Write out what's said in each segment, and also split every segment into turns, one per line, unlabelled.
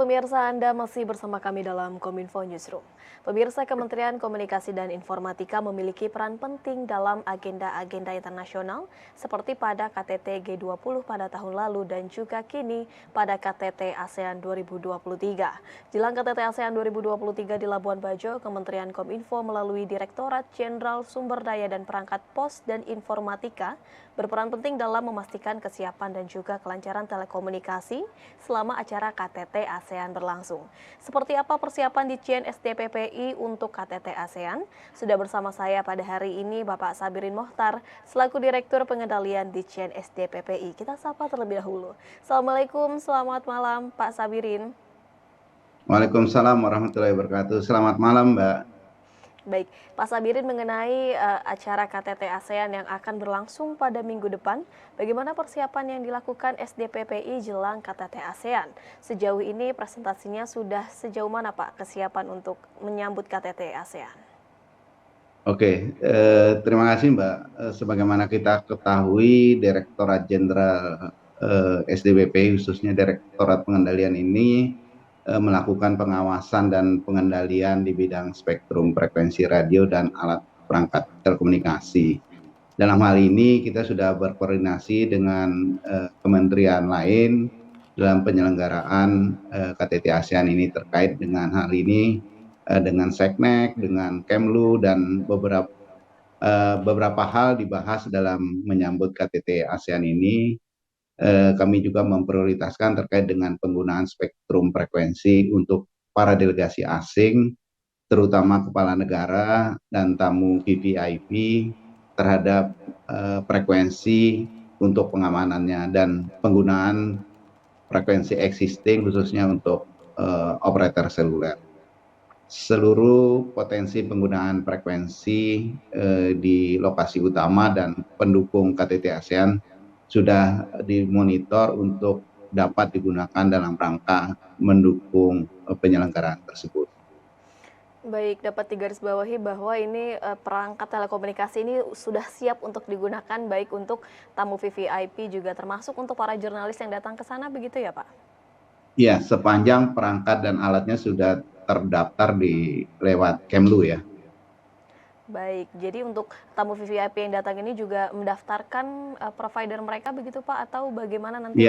pemirsa, Anda masih bersama kami dalam Kominfo Newsroom. Pemirsa, Kementerian Komunikasi dan Informatika memiliki peran penting dalam agenda-agenda internasional seperti pada KTT G20 pada tahun lalu dan juga kini pada KTT ASEAN 2023. Jelang KTT ASEAN 2023 di Labuan Bajo, Kementerian Kominfo melalui Direktorat Jenderal Sumber Daya dan Perangkat Pos dan Informatika berperan penting dalam memastikan kesiapan dan juga kelancaran telekomunikasi selama acara KTT ASEAN berlangsung. Seperti apa persiapan di SDPPI untuk KTT ASEAN? Sudah bersama saya pada hari ini Bapak Sabirin Mohtar selaku Direktur Pengendalian di SDPPI. Kita sapa terlebih dahulu. Assalamualaikum, selamat malam Pak Sabirin.
Waalaikumsalam warahmatullahi wabarakatuh. Selamat malam, Mbak.
Baik, Pak Sabirin, mengenai acara KTT ASEAN yang akan berlangsung pada minggu depan, bagaimana persiapan yang dilakukan SDPPI jelang KTT ASEAN? Sejauh ini presentasinya sudah sejauh mana Pak kesiapan untuk menyambut KTT ASEAN?
Oke, terima kasih Mbak. Sebagaimana kita ketahui, Direktorat Jenderal SDPPI khususnya Direktorat Pengendalian ini melakukan pengawasan dan pengendalian di bidang spektrum frekuensi radio dan alat perangkat telekomunikasi. Dalam hal ini kita sudah berkoordinasi dengan kementerian lain dalam penyelenggaraan KTT ASEAN ini terkait dengan hal ini dengan Seknek, dengan Kemlu dan beberapa hal dibahas dalam menyambut KTT ASEAN ini. Kami juga memprioritaskan terkait dengan penggunaan spektrum frekuensi untuk para delegasi asing, terutama kepala negara dan tamu VVIP terhadap frekuensi untuk pengamanannya dan penggunaan frekuensi existing khususnya untuk operator seluler. Seluruh potensi penggunaan frekuensi di lokasi utama dan pendukung KTT ASEAN sudah dimonitor untuk dapat digunakan dalam rangka mendukung penyelenggaraan tersebut.
Baik, dapat digarisbawahi bahwa ini perangkat telekomunikasi ini sudah siap untuk digunakan baik untuk tamu VVIP juga termasuk untuk para jurnalis yang datang ke sana, begitu ya Pak?
Ya, sepanjang perangkat dan alatnya sudah terdaftar di lewat Kemlu ya.
Baik, jadi untuk tamu VVIP yang datang ini juga mendaftarkan provider mereka begitu Pak, atau bagaimana nanti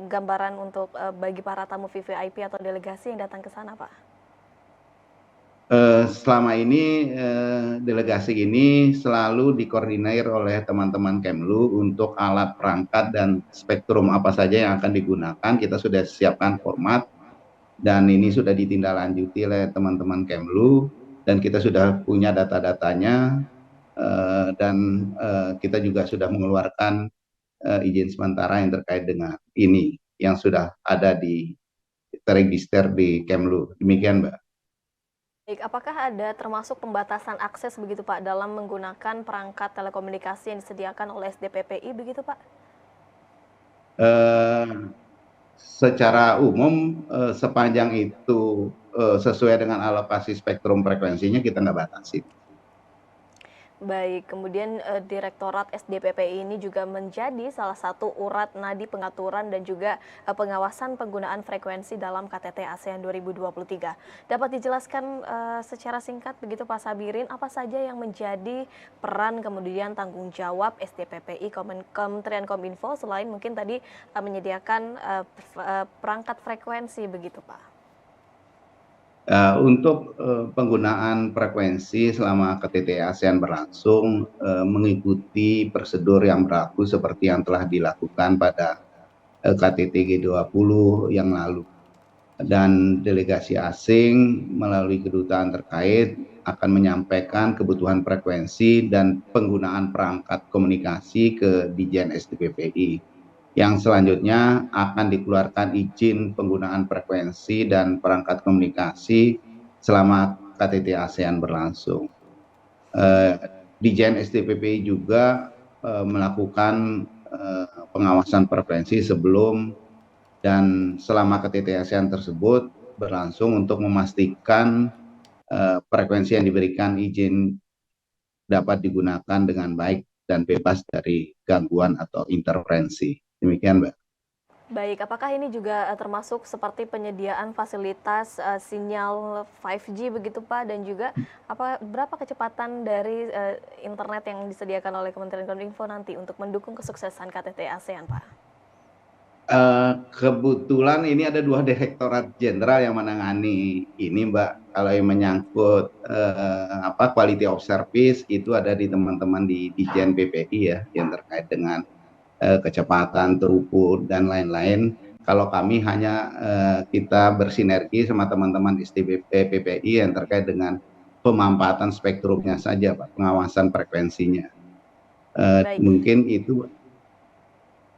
gambaran untuk bagi para tamu VVIP atau delegasi yang datang ke sana Pak?
Selama ini delegasi ini selalu dikoordinir oleh teman-teman Kemlu untuk alat perangkat dan spektrum apa saja yang akan digunakan. Kita sudah siapkan format dan ini sudah ditindaklanjuti oleh teman-teman Kemlu dan kita sudah punya data-datanya dan kita juga sudah mengeluarkan izin sementara yang terkait dengan ini yang sudah ada di terregister di Kemlu. Demikian, Mbak.
Baik, apakah ada termasuk pembatasan akses begitu Pak dalam menggunakan perangkat telekomunikasi yang disediakan oleh SDPPI begitu Pak?
Secara umum sepanjang itu sesuai dengan alokasi spektrum frekuensinya kita nggak batasi.
Baik, kemudian Direktorat SDPPI ini juga menjadi salah satu urat nadi pengaturan dan juga pengawasan penggunaan frekuensi dalam KTT ASEAN 2023. Dapat dijelaskan secara singkat begitu Pak Sabirin, apa saja yang menjadi peran kemudian tanggung jawab SDPPI Kementerian Kominfo selain mungkin tadi menyediakan perangkat frekuensi begitu Pak?
Untuk penggunaan frekuensi selama KTT ASEAN berlangsung mengikuti prosedur yang berlaku seperti yang telah dilakukan pada KTT G20 yang lalu. Dan delegasi asing melalui kedutaan terkait akan menyampaikan kebutuhan frekuensi dan penggunaan perangkat komunikasi ke Dijen SDPPI. Yang selanjutnya akan dikeluarkan izin penggunaan frekuensi dan perangkat komunikasi selama KTT ASEAN berlangsung. Dijen SDPPI juga melakukan pengawasan frekuensi sebelum dan selama KTT ASEAN tersebut berlangsung untuk memastikan frekuensi yang diberikan izin dapat digunakan dengan baik dan bebas dari gangguan atau interferensi. Demikian, Mbak.
Baik, apakah ini juga termasuk seperti penyediaan fasilitas sinyal 5G begitu Pak, dan juga berapa kecepatan dari internet yang disediakan oleh Kementerian Kominfo nanti untuk mendukung kesuksesan KTT ASEAN Pak?
Kebetulan ini ada dua direktorat jenderal yang menangani ini, Mbak. Kalau yang menyangkut quality of service itu ada di teman-teman di Dijen PPI ya, yang terkait dengan kecepatan, throughput dan lain-lain. Kalau kami hanya kita bersinergi sama teman-teman STBP PPI yang terkait dengan pemanfaatan spektrumnya saja, Pak, pengawasan frekuensinya.
Baik.
Mungkin itu.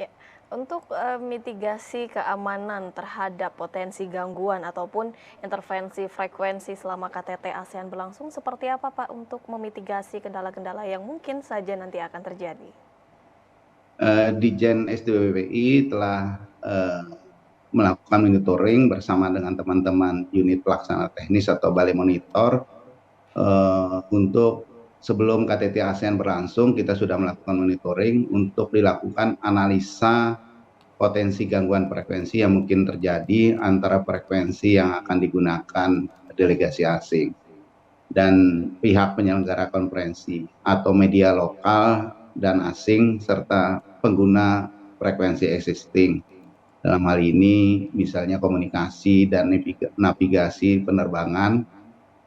Ya, untuk mitigasi keamanan terhadap potensi gangguan ataupun intervensi frekuensi selama KTT ASEAN berlangsung, seperti apa Pak untuk memitigasi kendala-kendala yang mungkin saja nanti akan terjadi?
Dijen SDWPI telah melakukan monitoring bersama dengan teman-teman unit pelaksana teknis atau balai monitor untuk sebelum KTT ASEAN berlangsung. Kita sudah melakukan monitoring untuk dilakukan analisa potensi gangguan frekuensi yang mungkin terjadi antara frekuensi yang akan digunakan delegasi asing dan pihak penyelenggara konferensi atau media lokal dan asing serta pengguna frekuensi existing. Dalam hal ini misalnya komunikasi dan navigasi penerbangan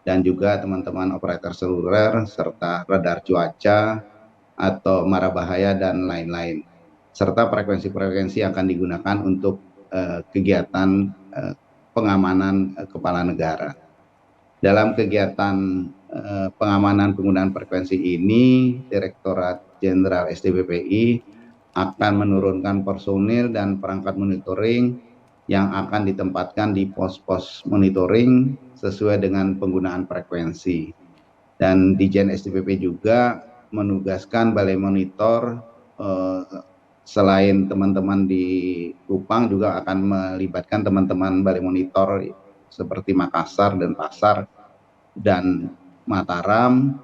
dan juga teman-teman operator seluler serta radar cuaca atau mara bahaya dan lain-lain, serta frekuensi-frekuensi yang akan digunakan untuk kegiatan pengamanan kepala negara. Dalam kegiatan pengamanan penggunaan frekuensi ini, Direktorat Jenderal SDPPI akan menurunkan personil dan perangkat monitoring yang akan ditempatkan di pos-pos monitoring sesuai dengan penggunaan frekuensi. Dan Dijen SDPP juga menugaskan balai monitor selain teman-teman di Kupang juga akan melibatkan teman-teman balai monitor seperti Makassar dan Pasar dan Mataram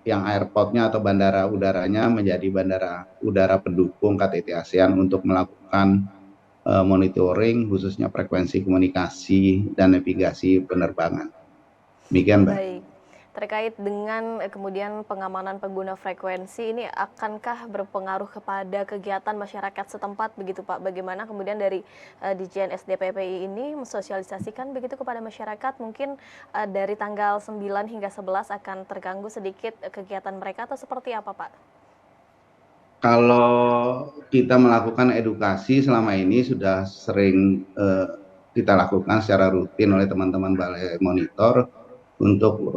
yang airportnya atau bandara udaranya menjadi bandara udara pendukung KTT ASEAN untuk melakukan monitoring khususnya frekuensi komunikasi dan navigasi penerbangan. Demikian, Mbak.
Baik. Terkait dengan kemudian pengamanan pengguna frekuensi ini, akankah berpengaruh kepada kegiatan masyarakat setempat begitu Pak? Bagaimana kemudian dari Dijen SDPPI ini mensosialisasikan begitu kepada masyarakat, mungkin dari tanggal 9 hingga 11 akan terganggu sedikit kegiatan mereka atau seperti apa Pak?
Kalau kita melakukan edukasi selama ini sudah sering kita lakukan secara rutin oleh teman-teman balai monitor untuk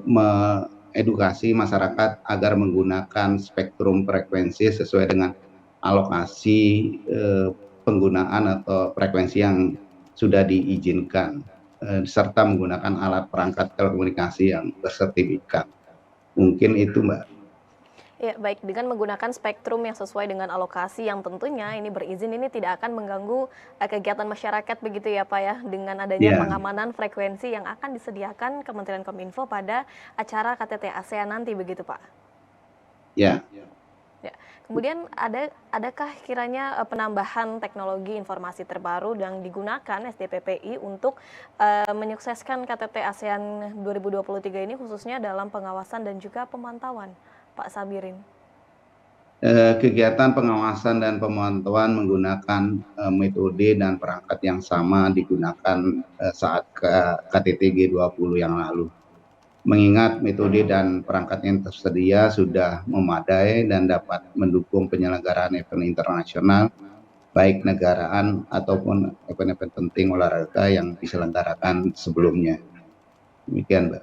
mengedukasi masyarakat agar menggunakan spektrum frekuensi sesuai dengan alokasi penggunaan atau frekuensi yang sudah diizinkan, serta menggunakan alat perangkat telekomunikasi yang bersertifikat. Mungkin itu, Mbak.
Ya, baik, dengan menggunakan spektrum yang sesuai dengan alokasi yang tentunya ini berizin, ini tidak akan mengganggu kegiatan masyarakat begitu ya Pak ya, dengan adanya pengamanan frekuensi yang akan disediakan Kementerian Kominfo pada acara KTT ASEAN nanti begitu Pak?
Ya.
Ya. Kemudian adakah kiranya penambahan teknologi informasi terbaru yang digunakan SDPPI untuk menyukseskan KTT ASEAN 2023 ini khususnya dalam pengawasan dan juga pemantauan, Pak Sabirin?
Kegiatan pengawasan dan pemantauan menggunakan metode dan perangkat yang sama digunakan saat KTT G20 yang lalu. Mengingat metode dan perangkat yang tersedia sudah memadai dan dapat mendukung penyelenggaraan event internasional, baik negaraan ataupun event-event penting olahraga yang diselenggarakan sebelumnya. Demikian, Mbak.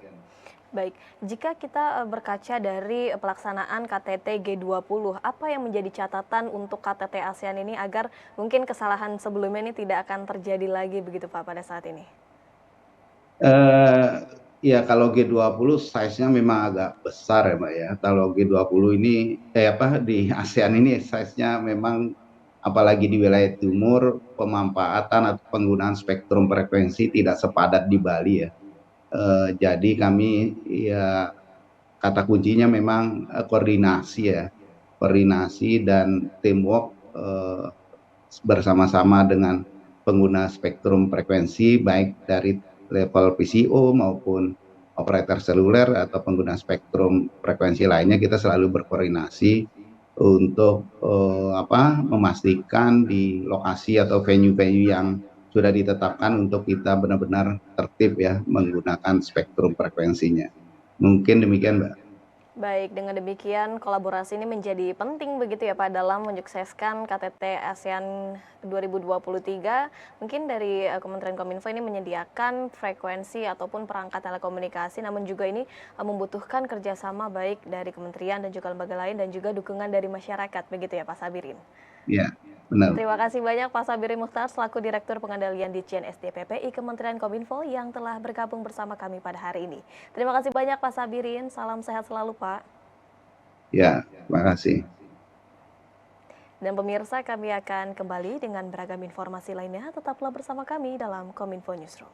Baik, jika kita berkaca dari pelaksanaan KTT G20, apa yang menjadi catatan untuk KTT ASEAN ini agar mungkin kesalahan sebelumnya ini tidak akan terjadi lagi begitu Pak pada saat ini?
Ya, kalau G20 size-nya memang agak besar ya Mbak ya. Kalau G20 ini di ASEAN ini size-nya memang, apalagi di wilayah timur, pemanfaatan atau penggunaan spektrum frekuensi tidak sepadat di Bali ya. Jadi kami ya kata kuncinya memang koordinasi ya, koordinasi dan teamwork bersama-sama dengan pengguna spektrum frekuensi baik dari level PCO maupun operator seluler atau pengguna spektrum frekuensi lainnya, kita selalu berkoordinasi untuk memastikan di lokasi atau venue-venue yang sudah ditetapkan untuk kita benar-benar tertib ya menggunakan spektrum frekuensinya. Mungkin demikian, Mbak.
Baik, dengan demikian kolaborasi ini menjadi penting begitu ya Pak dalam menyukseskan KTT ASEAN 2023. Mungkin dari Kementerian Kominfo ini menyediakan frekuensi ataupun perangkat telekomunikasi, namun juga ini membutuhkan kerjasama baik dari kementerian dan juga lembaga lain dan juga dukungan dari masyarakat begitu ya Pak Sabirin.
Ya, benar.
Terima kasih banyak Pak Sabirin Mukhtar selaku Direktur Pengendalian Ditjen SDPPI Kementerian Kominfo yang telah bergabung bersama kami pada hari ini. Terima kasih banyak Pak Sabirin, salam sehat selalu Pak.
Ya, terima kasih.
Dan pemirsa, kami akan kembali dengan beragam informasi lainnya. Tetaplah bersama kami dalam Kominfo Newsroom.